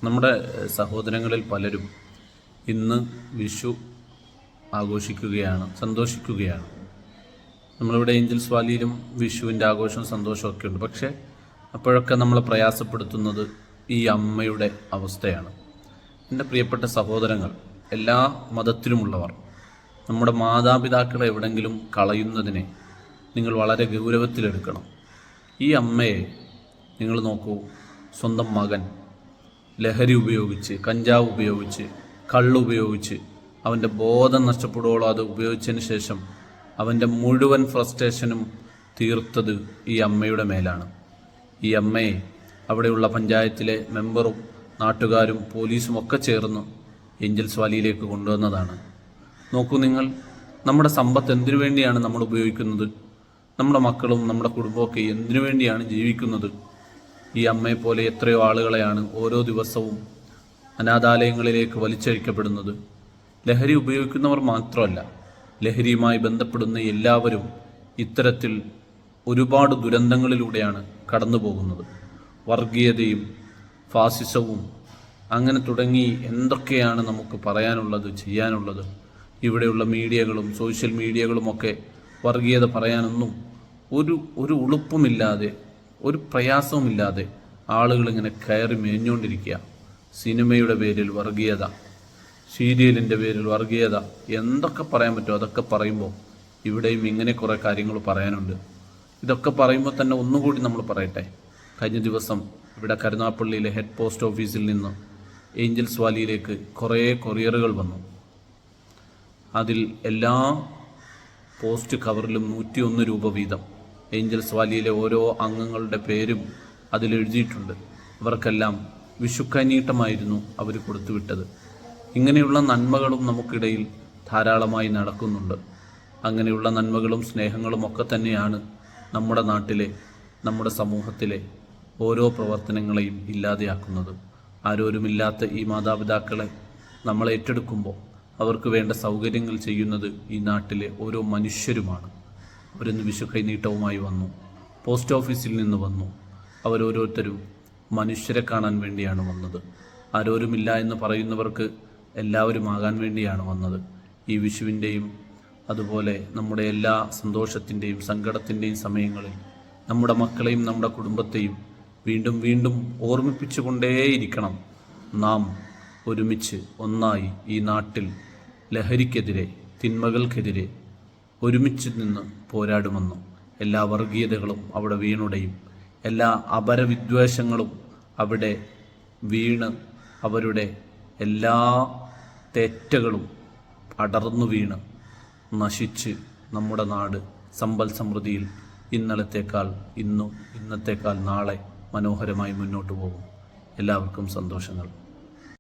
നമ്മുടെ സഹോദരങ്ങളിൽ പലരും ഇന്ന് വിഷു ആഘോഷിക്കുകയാണ്, സന്തോഷിക്കുകയാണ്. നമ്മളിവിടെ ഏഞ്ചൽസ് വാലിയിലും വിഷുവിൻ്റെ ആഘോഷവും സന്തോഷവും ഒക്കെ ഉണ്ട്. പക്ഷേ അപ്പോഴൊക്കെ നമ്മളെ പ്രയാസപ്പെടുത്തുന്നത് ഈ അമ്മയുടെ അവസ്ഥയാണ്. എൻ്റെ പ്രിയപ്പെട്ട സഹോദരങ്ങൾ, എല്ലാ മതത്തിലുമുള്ളവർ, നമ്മുടെ മാതാപിതാക്കളെ എവിടെങ്കിലും കളയുന്നതിനെ നിങ്ങൾ വളരെ ഗൗരവത്തിലെടുക്കണം. ഈ അമ്മയെ നിങ്ങൾ നോക്കൂ, സ്വന്തം മകൻ ലഹരി ഉപയോഗിച്ച്, കഞ്ചാവ് ഉപയോഗിച്ച്, കള്ളുപയോഗിച്ച് അവൻ്റെ ബോധം നഷ്ടപ്പെടുവോളം അത് ഉപയോഗിച്ചതിന് ശേഷം അവൻ്റെ മുഴുവൻ ഫ്രസ്ട്രേഷനും തീർത്തത് ഈ അമ്മയുടെ മേലാണ്. ഈ അമ്മയെ അവിടെയുള്ള പഞ്ചായത്തിലെ മെമ്പറും നാട്ടുകാരും പോലീസും ഒക്കെ ചേർന്ന് ഏഞ്ചൽസ് വാലിയിലേക്ക് കൊണ്ടുവന്നതാണ്. നോക്കൂ നിങ്ങൾ, നമ്മുടെ സമ്പത്ത് എന്തിനു വേണ്ടിയാണ് നമ്മൾ ഉപയോഗിക്കുന്നത്? നമ്മുടെ മക്കളും നമ്മുടെ കുടുംബമൊക്കെ എന്തിനു വേണ്ടിയാണ് ജീവിക്കുന്നത്? ഈ അമ്മയെപ്പോലെ എത്രയോ ആളുകളെയാണ് ഓരോ ദിവസവും അനാഥാലയങ്ങളിലേക്ക് വലിച്ചഴിക്കപ്പെടുന്നത്. ലഹരി ഉപയോഗിക്കുന്നവർ മാത്രമല്ല, ലഹരിയുമായി ബന്ധപ്പെടുന്ന എല്ലാവരും ഇത്തരത്തിൽ ഒരുപാട് ദുരന്തങ്ങളിലൂടെയാണ് കടന്നു പോകുന്നത്. വർഗീയതയും ഫാസിസവും അങ്ങനെ തുടങ്ങി എന്തൊക്കെയാണ് നമുക്ക് പറയാനുള്ളത്, ചെയ്യാനുള്ളത്. ഇവിടെയുള്ള മീഡിയകളും സോഷ്യൽ മീഡിയകളുമൊക്കെ വർഗീയത പറയാനൊന്നും ഒരു ഉളുപ്പുമില്ലാതെ, ഒരു പ്രയാസവുമില്ലാതെ ആളുകളിങ്ങനെ കയറി മേഞ്ഞുകൊണ്ടിരിക്കുക. സിനിമയുടെ പേരിൽ വർഗീയത, സീരിയലിൻ്റെ പേരിൽ വർഗീയത, എന്തൊക്കെ പറയാൻ പറ്റുമോ അതൊക്കെ പറയുമ്പോൾ ഇവിടെയും ഇങ്ങനെ കുറേ കാര്യങ്ങൾ പറയാനുണ്ട്. ഇതൊക്കെ പറയുമ്പോൾ തന്നെ ഒന്നുകൂടി നമ്മൾ പറയട്ടെ. കഴിഞ്ഞ ദിവസം ഇവിടെ കരുനാഗപ്പള്ളിയിലെ ഹെഡ് പോസ്റ്റ് ഓഫീസിൽ നിന്ന് ഏഞ്ചൽസ് വാലിയിലേക്ക് കുറേ കൊറിയറുകൾ വന്നു. അതിൽ എല്ലാ പോസ്റ്റ് കവറിലും 101 രൂപ വീതം ഏഞ്ചൽസ് വാലിയിലെ ഓരോ അംഗങ്ങളുടെ പേരും അതിലെഴുതിയിട്ടുണ്ട്. അവർക്കെല്ലാം വിഷുക്കൈനീട്ടമായിരുന്നു അവർ കൊടുത്തുവിട്ടത്. ഇങ്ങനെയുള്ള നന്മകളും നമുക്കിടയിൽ ധാരാളമായി നടക്കുന്നുണ്ട്. അങ്ങനെയുള്ള നന്മകളും സ്നേഹങ്ങളും ഒക്കെ തന്നെയാണ് നമ്മുടെ നാട്ടിലെ, നമ്മുടെ സമൂഹത്തിലെ ഓരോ പ്രവർത്തനങ്ങളെയും ഇല്ലാതെയാക്കുന്നത്. ആരോരുമില്ലാത്ത ഈ മാതാപിതാക്കളെ നമ്മൾ ഏറ്റെടുക്കുമ്പോൾ അവർക്ക് വേണ്ട സൗകര്യങ്ങൾ ചെയ്യുന്നത് ഈ നാട്ടിലെ ഓരോ മനുഷ്യരുമാണ്. അവരിന്ന് വിഷു കൈനീട്ടവുമായി വന്നു, പോസ്റ്റ് ഓഫീസിൽ നിന്ന് വന്നു. അവരോരോരുത്തരും മനുഷ്യരെ കാണാൻ വേണ്ടിയാണ് വന്നത്. ആരോരുമില്ല എന്ന് പറയുന്നവർക്ക് എല്ലാവരും ആകാൻ വേണ്ടിയാണ് വന്നത്. ഈ വിഷുവിൻ്റെയും അതുപോലെ നമ്മുടെ എല്ലാ സന്തോഷത്തിൻ്റെയും സങ്കടത്തിൻ്റെയും സമയങ്ങളിൽ നമ്മുടെ മക്കളെയും നമ്മുടെ കുടുംബത്തെയും വീണ്ടും വീണ്ടും ഓർമ്മിപ്പിച്ചുകൊണ്ടേയിരിക്കണം. നാം ഒരുമിച്ച് ഒന്നായി ഈ നാട്ടിൽ ലഹരിക്കെതിരെ, തിന്മകൾക്കെതിരെ ഒരുമിച്ച് നിന്ന് പോരാടുമെന്നും എല്ലാ വർഗീയതകളും അവിടെ വീണുടയും, എല്ലാ അപരവിദ്വേഷങ്ങളും അവിടെ വീണ് അവരുടെ എല്ലാ തെറ്റുകളും അടർന്നു വീണ് നശിച്ച് നമ്മുടെ നാട് സമ്പൽ സമൃദ്ധിയിൽ ഇന്നത്തേക്കാൾ നാളെ മനോഹരമായി മുന്നോട്ട് പോകും. എല്ലാവർക്കും സന്തോഷങ്ങൾ.